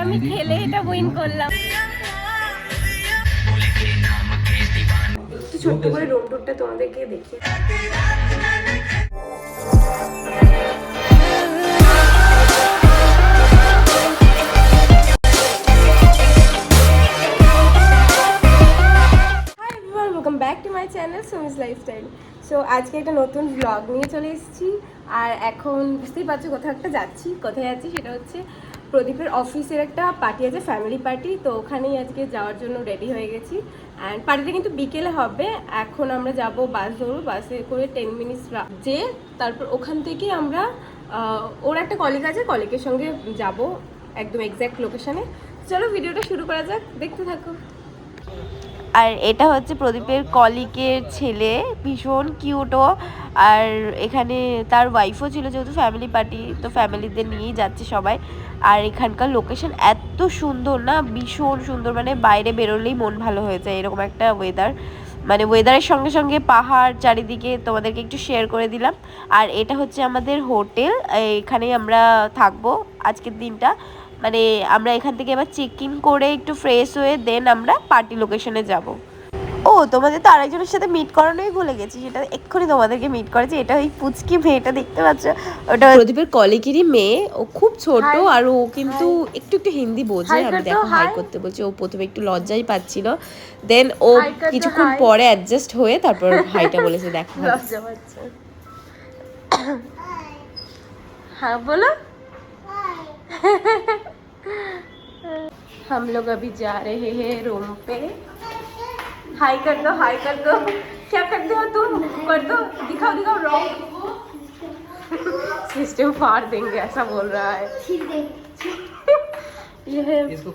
আমি খেলে এটা উইন করলাম। ছোট্ট করে রুম টুরটা তোমাদেরকে দেখি। Welcome back to my channel Sumi's lifestyle. So আজকে একটা নতুন ব্লগ নিয়ে চলে এসেছি। আর এখন বুঝতেই পারছো কোথাও একটা যাচ্ছি। কোথায় যাচ্ছি সেটা হচ্ছে প্রদীপের অফিসের একটা পার্টি আছে, ফ্যামিলি পার্টি। তো ওখানেই আজকে যাওয়ার জন্য রেডি হয়ে গেছি। অ্যান্ড পার্টিটা কিন্তু বিকেলে হবে। এখন আমরা যাব, বাস ধরবো, বাসে করে 10 মিনিটস যে তারপর ওখান থেকে আমরা ওর একটা কলিগ আছে, কলিগের সঙ্গে যাব একদম এক্স্যাক্ট লোকেশানে। চলো ভিডিওটা শুরু করা যাক, দেখতে থাকো। আর এটা হচ্ছে প্রদীপের কলিগের ছেলে, ভীষণ কিউটও। আর এখানে তার ওয়াইফও ছিল, যেহেতু ফ্যামিলি পার্টি, তো ফ্যামিলিদের নিয়েই যাচ্ছে সবাই। আর এখানকার লোকেশন এত সুন্দর না, ভীষণ সুন্দর, মানে বাইরে বেরোলেই মন ভালো হয়ে যায় এরকম একটা ওয়েদার। মানে ওয়েদারের সঙ্গে সঙ্গে পাহাড় চারিদিকে, তোমাদেরকে একটু শেয়ার করে দিলাম। আর এটা হচ্ছে আমাদের হোটেল, এখানেই আমরা থাকবো আজকের দিনটা। মানে আমরা এখান থেকে এবার চেক ইন করে একটু ফ্রেশ হয়ে দেন আমরা পার্টি লোকেশনে যাব। ও তোমাদের তো আরেকজনের সাথে মিট করানোই ভুলে গেছি, সেটা এক্ষুনি তোমাদেরকে মিট করেছি। এটা ওই পুচকি মেয়েটা দেখতে পাচ্ছ, ওটা প্রদীপের কলিগেরই মেয়ে। ও খুব ছোট, আর ও কিন্তু একটু একটু হিন্দি বোঝে। আমি দেখো হাই করতে বলছি, ও প্রথমে একটু লজ্জাই পাচ্ছিল, দেন ও কিছুক্ষণ পরে অ্যাডজাস্ট হয়ে তারপর হাইটা বলেছে। দেখো লজ্জা পাচ্ছে। হ্যাঁ বলো। हम लोग अभी जा रहे हैं रूम पे। हाई कर दो, हाई कर दो। क्या करते हो तुम? कर दो, दिखाओ दिखाओ रॉन्ग। सिस्टम फाड़ देंगे ऐसा बोल रहा है।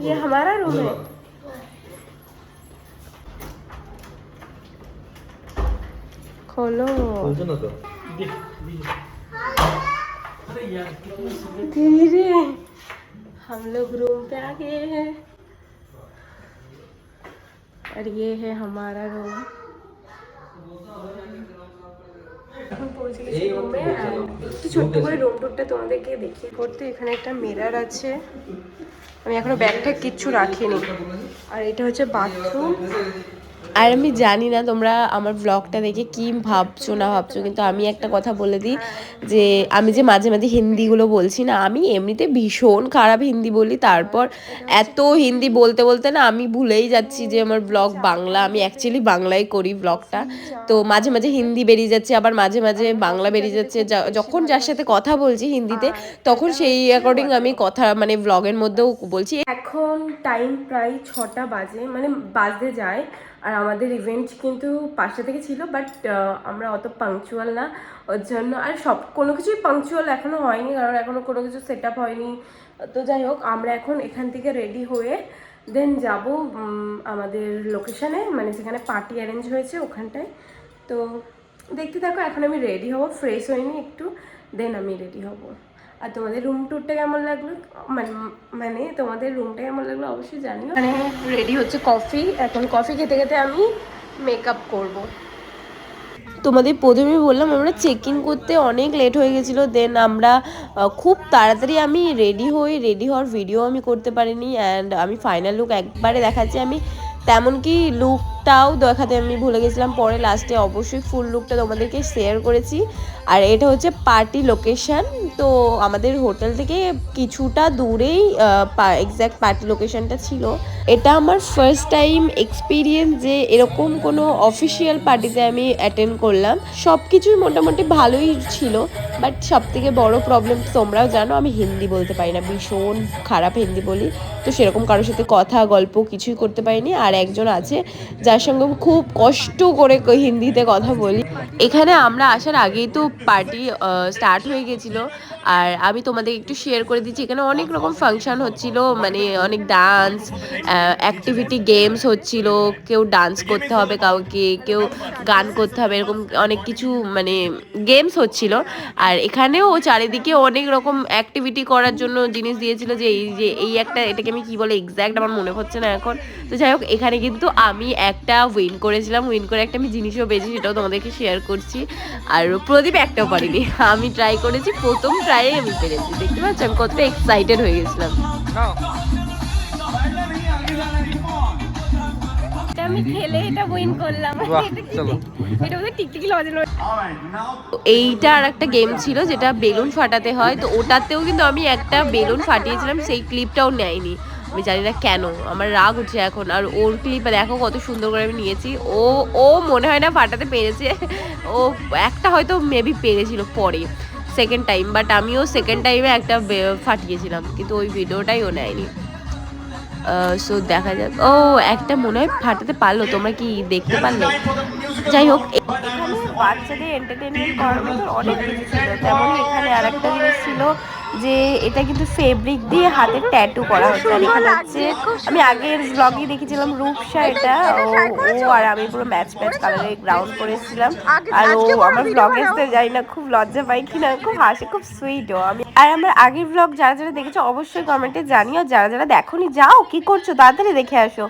ये हमारा रूम है। खोलो तो धीरे। हम लोग रूम पे आ गए हैं और ये है हमारा रूम। এখন পৌঁছে গেছি রুমে। একটু ছোট্ট করে রুম টুরটা তোমাদেরকে দেখিয়ে করতে। এখানে একটা মিরর আছে, আমি এখনো ব্যাগটা কিচ্ছু রাখিনি। আর এটা হচ্ছে বাথরুম। আর আমি জানি না তোমরা আমার ব্লগটা দেখে কি ভাবছো না ভাবছো, কিন্তু আমি একটা কথা বলে দিই যে আমি যে মাঝে মাঝে হিন্দিগুলো বলছি না, আমি এমনিতে ভীষণ খারাপ হিন্দি বলি। তারপর এত হিন্দি বলতে বলতে না আমি ভুলেই যাচ্ছি যে আমার ব্লগ বাংলা। আমি অ্যাকচুয়ালি বাংলায় করি ব্লগটা, তো মাঝে মাঝে হিন্দি বেরিয়ে যাচ্ছে, আবার মাঝে মাঝে বাংলা বেরিয়ে যাচ্ছে। যখন যার সাথে কথা বলছি হিন্দিতে, তখন সেই অ্যাকর্ডিং আমি কথা মানে ব্লগের মধ্যেও বলছি। এখন টাইম প্রায় 6টা বাজে, মানে বাজতে যায়। আর আমাদের ইভেন্ট কিন্তু 5টা থেকে ছিল, বাট আমরা অত পাংচুয়াল না ওর জন্য। আর কোনো কিছুই পাংচুয়াল এখনও হয়নি, কারণ এখনও কোনো কিছু সেট আপ হয়নি। তো যাই হোক, আমরা এখন এখান থেকে রেডি হয়ে দেন যাব আমাদের লোকেশানে, মানে সেখানে পার্টি অ্যারেঞ্জ হয়েছে ওখানটায়। তো দেখতে থাকো। এখন আমি রেডি হব, ফ্রেশ হয়নি একটু, দেন আমি রেডি হব। আর তোমাদের রুম টুরটা কেমন লাগলো, মানে তোমাদের রুমটা কেমন লাগলো অবশ্যই জানিও। মানে রেডি হচ্ছে কফি, এখন কফি খেতে খেতে আমি মেকআপ করব। তোমাদের প্রথমে বললাম আমরা চেক ইন করতে অনেক লেট হয়ে গেছিলো। দেন আমরা খুব তাড়াতাড়ি আমি রেডি হওয়ার ভিডিও আমি করতে পারিনি। অ্যান্ড আমি ফাইনাল লুক একবারে দেখাচ্ছি, আমি তেমন কি লুকটাও দেখাতে আমি ভুলে গেছিলাম। পরে লাস্টে অবশ্যই ফুল লুকটা তোমাদেরকে শেয়ার করেছি। আর এটা হচ্ছে পার্টি লোকেশান। তো আমাদের হোটেল থেকে কিছুটা দূরেই এক্স্যাক্ট পার্টি লোকেশানটা ছিল। এটা আমার ফার্স্ট টাইম এক্সপিরিয়েন্স যে এরকম কোনো অফিসিয়াল পার্টিতে আমি অ্যাটেন্ড করলাম। সব কিছুই মোটামুটি ভালোই ছিল, বাট সবথেকে বড় প্রবলেম তোমরাও জানো, আমি হিন্দি বলতে পারি না, ভীষণ খারাপ হিন্দি বলি। তো সেরকম কারোর সাথে কথা গল্প কিছুই করতে পারিনি। আর একজন আছে যার সঙ্গে খুব কষ্ট করে হিন্দিতে কথা বলি। এখানে আমরা আসার আগেই তো পার্টি স্টার্ট হয়ে গেছিলো। আর আমি তোমাদের একটু শেয়ার করে দিচ্ছি, এখানে অনেক রকম ফাংশন হচ্ছিল, মানে অনেক ডান্স অ্যাক্টিভিটি গেমস হচ্ছিল। কেউ ডান্স করতে হবে, কাউকে কেউ গান করতে হবে, এরকম অনেক কিছু মানে গেমস হচ্ছিল। আর এখানেও চারিদিকে অনেক রকম অ্যাক্টিভিটি করার জন্য জিনিস দিয়েছিল, যে এই একটা, এটাকে আমি কি বলে এক্স্যাক্ট আমার মনে হচ্ছে না এখন। তো যাই হোক, এখানে কিন্তু আমি একটা উইন করেছিলাম, উইন করে একটা আমি জিনিসও পেয়েছি, সেটাও তোমাদেরকে শেয়ার করছি। আর প্রদীপ একটাও পারিনি, আমি ট্রাই করেছি, প্রথম ট্রাইয়ে আমি পেরেছি। দেখতে পাচ্ছি আমি কতটা এক্সাইটেড হয়ে গেছিলাম। আমি খেলে এটা উইন করলাম। এটা বোধহয় টিকটিকি লজেন। এইটা আর একটা গেম ছিল যেটা বেলুন ফাটাতে হয়, তো ওটাতেও কিন্তু আমি একটা বেলুন ফাটিয়েছিলাম, সেই ক্লিপটাও নেয়নি। আমি জানি না কেন, আমার রাগ উঠছে এখন। আর ওর ক্লিপে দেখো কত সুন্দর করে আমি নিয়েছি। ও ও মনে হয় না ফাটাতে পেরেছে, ও একটা হয়তো মেবি পেরেছিল পরে সেকেন্ড টাইম, বাট আমিও সেকেন্ড টাইমে একটা ফাটিয়েছিলাম, কিন্তু ওই ভিডিওটাই ও নেয়নি। সো দেখা যাক। ও একটা মনে হয় ফাটাতে পারলো, তোমরা কি দেখতে পারলে? যাই হোক, এখানে বাচ্চাদের এন্টারটেনমেন্ট করার মতো অনেক কিছু ছিল। তেমনই এখানে আর একটা জিনিস ছিল যে এটা কিন্তু ফেব্রিক দিয়ে হাতে ট্যাটু করা হচ্ছে। আর এখানে হচ্ছে আমি আগের ব্লগে দেখেছিলাম রূপসা, এটা ও আর আমি পুরো ম্যাচ কালারের গ্রাউন্ড করেছিলাম। আর ও আমার ব্লগে আসতে যাই না, খুব লজ্জা পাই কিনা, খুব হাসি, খুব সুইট ও। আমি আর আমার আগের ব্লগ যারা যারা দেখেছো অবশ্যই কমেন্টে জানিও, যারা যারা দেখোনি যাও, কি করছো, তাড়াতাড়ি দেখে আসো।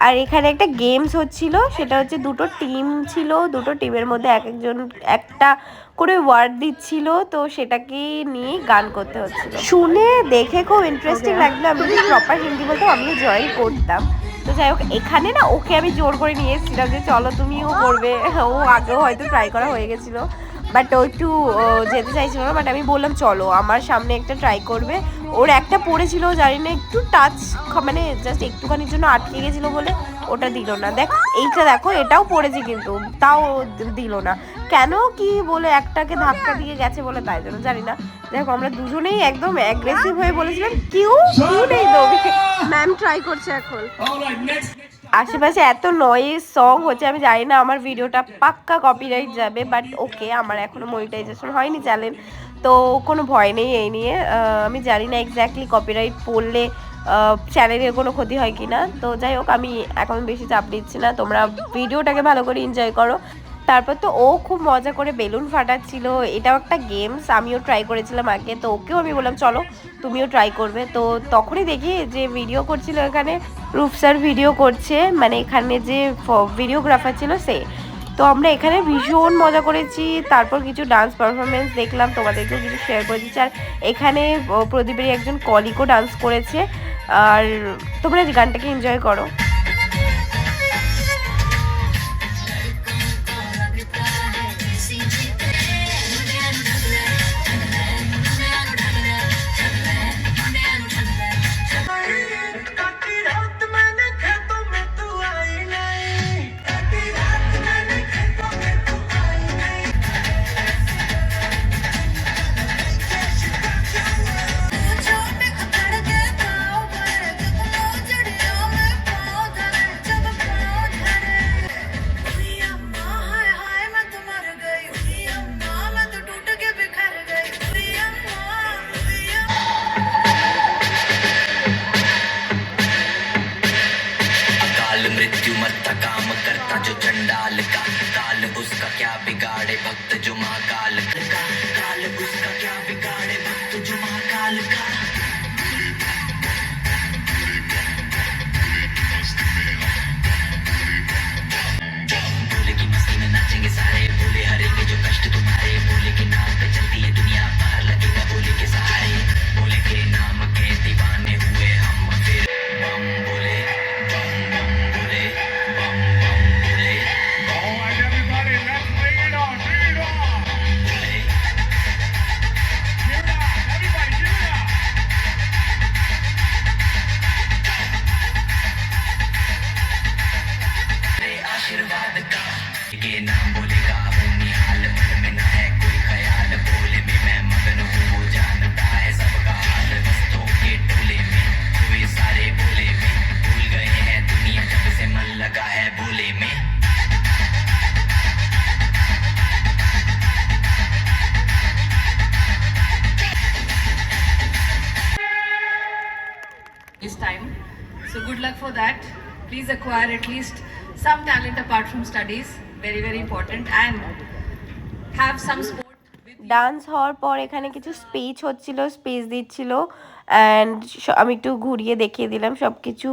আর এখানে একটা গেমস হচ্ছিল, সেটা হচ্ছে দুটো টিম ছিল, দুটো টিমের মধ্যে এক একজন একটা করে ওয়ার্ড দিচ্ছিল, তো সেটাকে নিয়ে গান করতে হচ্ছিল। শুনে দেখে খুব ইন্টারেস্টিং লাগলো। আমি যদি প্রপার হিন্দি বলতাম আমিও জয়েন করতাম। তো যাই হোক, এখানে না ওকে আমি জোর করে নিয়ে এসেছিলাম যে চলো তুমিও করবে। ও আগেও হয়তো ট্রাই করা হয়ে গেছিলো, বাট ও একটু যেতে চাইছিল না, বাট আমি বললাম চলো আমার সামনে একটা ট্রাই করবে। ওর একটা পড়েছিল, জানি না একটু টাচ, মানে জাস্ট একটুখানির জন্য আটকে গেছিলো বলে ওটা দিল না। দেখ এইটা দেখো, এটাও পড়েছে কিন্তু তাও দিল না কেন, কি বলে একটাকে ধাক্কা দিয়ে গেছে বলে, তাই জন্য জানি না। দেখো আমরা দুজনেই একদম অ্যাগ্রেসিভ হয়ে বলেছিলাম কিউ নেই তো। ম্যাম ট্রাই করছে এখন। আশেপাশে এত নয়েজ সং হচ্ছে, আমি জানি না আমার ভিডিওটা পাক্কা কপিরাইট যাবে, বাট ওকে, আমার এখনো মনিটাইজেশন হয়নি চ্যানেল, তো কোনো ভয় নেই এই নিয়ে। আমি জানি না এক্স্যাক্টলি কপিরাইট পড়লে চ্যানেলের কোনো ক্ষতি হয় কি না। তো যাই হোক, আমি এখন বেশি চাপ দিচ্ছি না, তোমরা ভিডিওটাকে ভালো করে এনজয় করো। তারপর তো ও খুব মজা করে বেলুন ফাটাচ্ছিল, এটাও একটা গেমস, আমিও ট্রাই করেছিলাম আগে, তো ওকেও আমি বললাম চলো তুমিও ট্রাই করবে। তো তখনই দেখি যে ভিডিও করছিল এখানে রূপসার, ভিডিও করছে, মানে এখানে যে ভিডিওগ্রাফার ছিল সে। তো আমরা এখানে ভীষণ মজা করেছি, তারপর কিছু ডান্স পারফরমেন্স দেখলাম, তোমাদেরকেও কিছু শেয়ার করে দিচ্ছি। আর এখানে প্রদীপেরই একজন কলিকও ডান্স করেছে, আর তোমরা গানটাকে এনজয় করো। मृत्यु मत्ता काम करता जो चंडाल का, काल उसका क्या बिगाड़े भक्त जो महाकाल का, काल उसका क्या बिगाड़े भक्त जो महाकाल का। भोले की मस्ती में नाचेंगे सारे, भोले हरेंगे जो कष्ट तुम्हारे, भोले के नाम पे चलती है दुनिया, पार लगेगा भोले के सहारे, भोले के नाम के दीवाने हुए हम फिर बम बोले, बम बम बोले, बम बम बोले। Alright everybody, let's bring it on, bring it on. Boले. Give it up, everybody, give it up. आशीर्वाद का ये नाम बोलेगा हूँ निहाल, मन में ना है कोई ख्याल, बोले में मैं मगन हूँ, वो जानता है सबका हाल, मस्तों के टोले में हुए सारे बोले में, भूल गए हैं दुनिया जब से मन लगा है बोले में। This time, so good luck for that. Please acquire at least some talent apart from studies, very very important, and have some sport. Dance হওয়ার পর এখানে কিছু স্পিচ হচ্ছিল, স্পিচ দিচ্ছিল, অ্যান্ড আমি একটু ঘুরিয়ে দেখিয়ে দিলাম সব কিছু।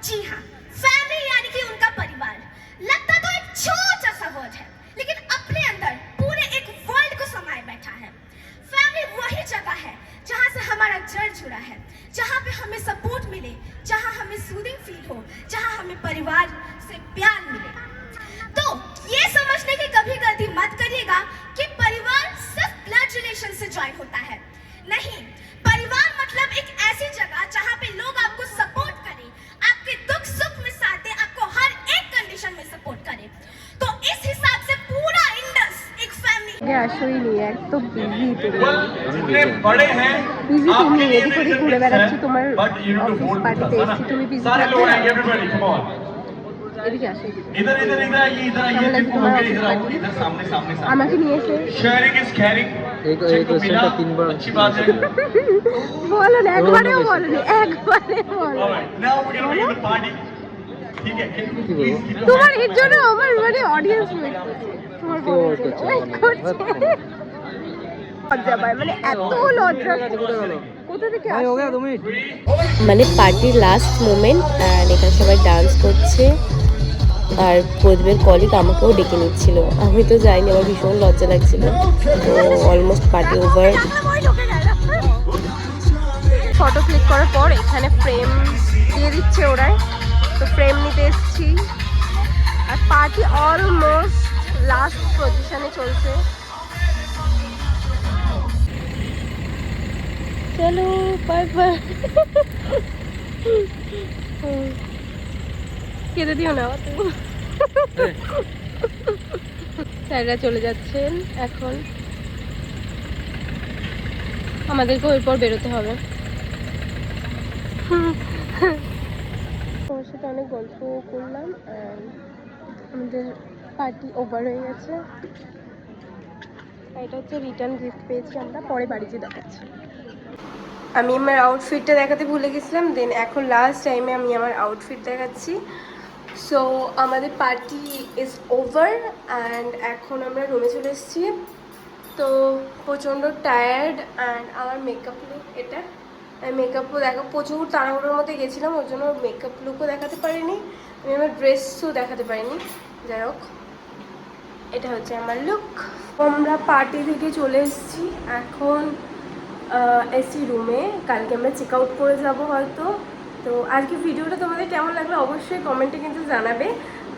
जी हाँ, फैमिली यानी कि उनका परिवार। लगता तो एक छोटा सा वर्ड है, लेकिन अपने अंदर पूरे एक वर्ल्ड को समाये बैठा है। फैमिली वही जगह है जहाँ से हमारा जड़ जुड़ा है, जहाँ पे हमें सपोर्ट मिले, जहाँ हमें सूदिंग फील हो, जहाँ हमें हमें परिवार से प्यार मिलेगा। तो ये समझने की कभी गलती मत करिएगा कि परिवार सिर्फ ब्लड रिलेशन से ज्वाइन होता है। नहीं, परिवार मतलब एक ऐसी जगह जहां पे लोग आपको सपोर्ट करें, आपके दुख सुख में साथ दें, आपको हर एक कंडीशन में सपोर्ट करें। तो इस हिसाब से पूरा इंडस एक फैमिली। আসলেই নিয়ে একদম বিজি जितने बड़े हैं বিজি তুমি आपके लिए এদিক भी ওদিক big ঘুরে things বেড়াচ্ছ हैं, তোমার but you need to office hold পার্টিতে with us, এসেছি তুমি বিজি सारे लोग থাকবে आएंगे, everybody, come on. এদিকে আসো এদিকে। इधर इधर इधर आइए, इधर आइए, কেমন লাগছে जिनको তোমার हो गया, অফিস इधर आओ, পার্টি? इधर सामने सामने আমাকে सामने. নিয়ে এসে शेयरिंग इज कैरिंग. जिनको मिला अच्छी बात है. বলো না একবারেও বলো না একবারে বলো Alright, now we're gonna begin the party. ठीक है. তোমার এর জন্য আমার মানে অডিয়েন্স ওয়েট করছে তোমার ওয়েট করছে লজ্জা পায় মানে এত লজ্জা কোথা থেকে আসে মানে পার্টির লাস্ট মোমেন্ট আর এখানে সবাই ডান্স করছে আর প্রদীপের কলিগ আমাকেও ডেকে নিচ্ছিল আমি তো যাইনি আমার ভীষণ লজ্জা লাগছিল তো almost party over photo click করার পর এখানে ফ্রেম দিয়ে দিচ্ছে ওরাই তো ফ্রেম নিতে এসেছি আর পার্টি অলমোস্ট লাস্ট পজিশনে চলছে চলো বাই বাই কেটে দিও না তুমি স্যাররা চলে যাচ্ছেন এখন আমাদেরকে এরপর বেরোতে হবে তোমার সাথে অনেক গল্প করলাম আর আমাদের পার্টি ওভার হয়ে গেছে এটা হচ্ছে রিটার্ন গিফট পেয়েছি আমরা পরে বাড়িতে দেখাচ্ছি আমি আমার আউটফিটটা দেখাতে ভুলে গেছিলাম দেন এখন লাস্ট টাইমে আমি আমার আউটফিট দেখাচ্ছি সো আমাদের পার্টি ইজ ওভার অ্যান্ড এখন আমরা রুমে চলে এসেছি তো প্রচণ্ড টায়ার্ড অ্যান্ড আমার মেকআপ লুক এটা মেকআপও দেখো প্রচুর তাড়াহুড়োর মধ্যে গেছিলাম ওর জন্য মেকআপ লুকও দেখাতে পারিনি আমি আমার ড্রেসও দেখাতে পারিনি যাই হোক এটা হচ্ছে আমার লুক আমরা পার্টি থেকে চলে এসেছি এখন এসি রুমে কালকে আমরা চেক আউট করে যাবো হয়তো তো আজকে ভিডিওটা তোমাদের কেমন লাগলো অবশ্যই কমেন্টে কিন্তু জানাবে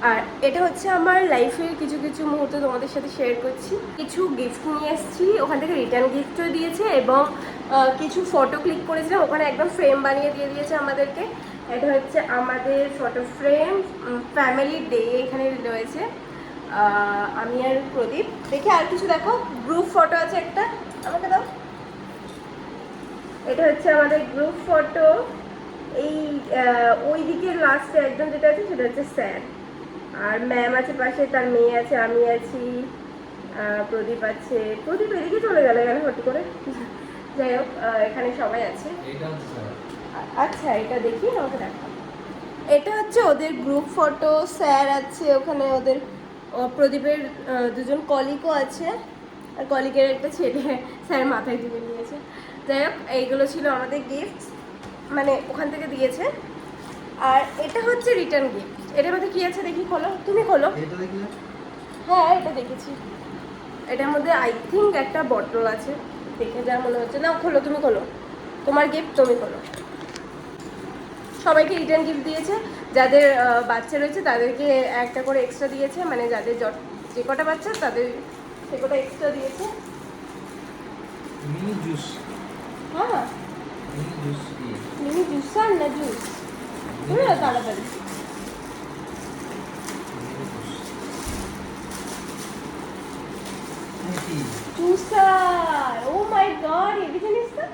আর এটা হচ্ছে আমার লাইফের কিছু কিছু মুহূর্ত তোমাদের সাথে শেয়ার করছি কিছু গিফট নিয়ে এসেছি ওখান থেকে রিটার্ন গিফটও দিয়েছে এবং কিছু ফটো ক্লিক করেছিলাম ওখানে একদম ফ্রেম বানিয়ে দিয়ে দিয়েছে আমাদেরকে এটা হচ্ছে আমাদের ফটো ফ্রেম ফ্যামিলি ডে এখানে রয়েছে আমি আর প্রদীপ দেখি আর কিছু দেখো গ্রুপ ফটো আছে একটা আমাকে দাও এটা হচ্ছে আমাদের গ্রুপ ফটো এই ওই দিকের লাস্টে একদম যেটা আছে সেটা হচ্ছে স্যার আর ম্যাম আছে পাশে তার মেয়ে আছে আমি আছি প্রদীপ আছে প্রদীপ এদিকে চলে গেল কেন হঠাৎ করে যাই হোক এখানে সবাই আছে আচ্ছা এটা দেখি আমাকে দেখো এটা হচ্ছে ওদের গ্রুপ ফটো স্যার আছে ওখানে ওদের প্রদীপের দুজন কলিগও আছে আর কলিগের একটা ছেলে স্যার মাথায় তুলে নিয়েছে যাই হোক এইগুলো ছিল আমাদের গিফট মানে ওখান থেকে দিয়েছে আর এটা হচ্ছে রিটার্ন গিফট এটার মধ্যে কী আছে দেখি খোলো তুমি খোলো হ্যাঁ এটা দেখেছি এটার মধ্যে আই থিঙ্ক একটা বটল আছে দেখে যা মনে হচ্ছে না খোলো তুমি খোলো তোমার গিফট তুমি খোলো সবাইকে রিটার্ন গিফট দিয়েছে যাদের বাচ্চা রয়েছে তাদেরকে একটা করে এক্সট্রা দিয়েছে মানে যাদের যে কটা বাচ্চা তাদের সে কটা এক্সট্রা দিয়েছে মিনি জুস হ্যাঁ মিনি জুস মিনি জুসার না জুস তাড়াতাড়ি জুসার ও মাই গড এই জিনিস তো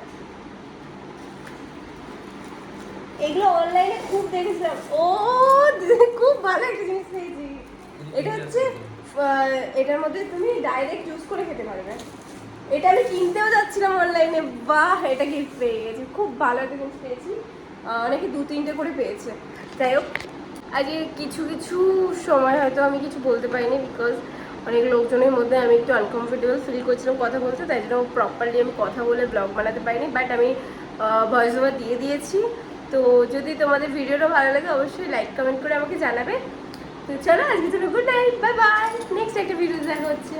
এগুলো অনলাইনে খুব দেখেছিলাম ও খুব ভালো একটা জিনিস পেয়েছি এটা হচ্ছে এটার মধ্যে তুমি ডাইরেক্ট ইউজ করে খেতে পারবে এটা আমি কিনতেও যাচ্ছিলাম অনলাইনে বাহ এটা গিফট পেয়ে গেছি খুব ভালো একটা জিনিস পেয়েছি অনেকে 2-3টে করে পেয়েছে যাই হোক আজকে কিছু কিছু সময় হয়তো আমি কিছু বলতে পারিনি বিকজ অনেক লোকজনের মধ্যে আমি একটু আনকমফোর্টেবল ফিল করছিলাম কথা বলতে তাই জন্য প্রপারলি আমি কথা বলে ব্লগ বানাতে পারিনি বাট আমি ভয়েস ওভার দিয়ে দিয়েছি তো যদি তোমাদের ভিডিওটা ভালো লাগে অবশ্যই লাইক কমেন্ট করে আমাকে জানাবে তো চলো আজকে চলো good night bye bye next একটা ভিডিও দেখা হচ্ছে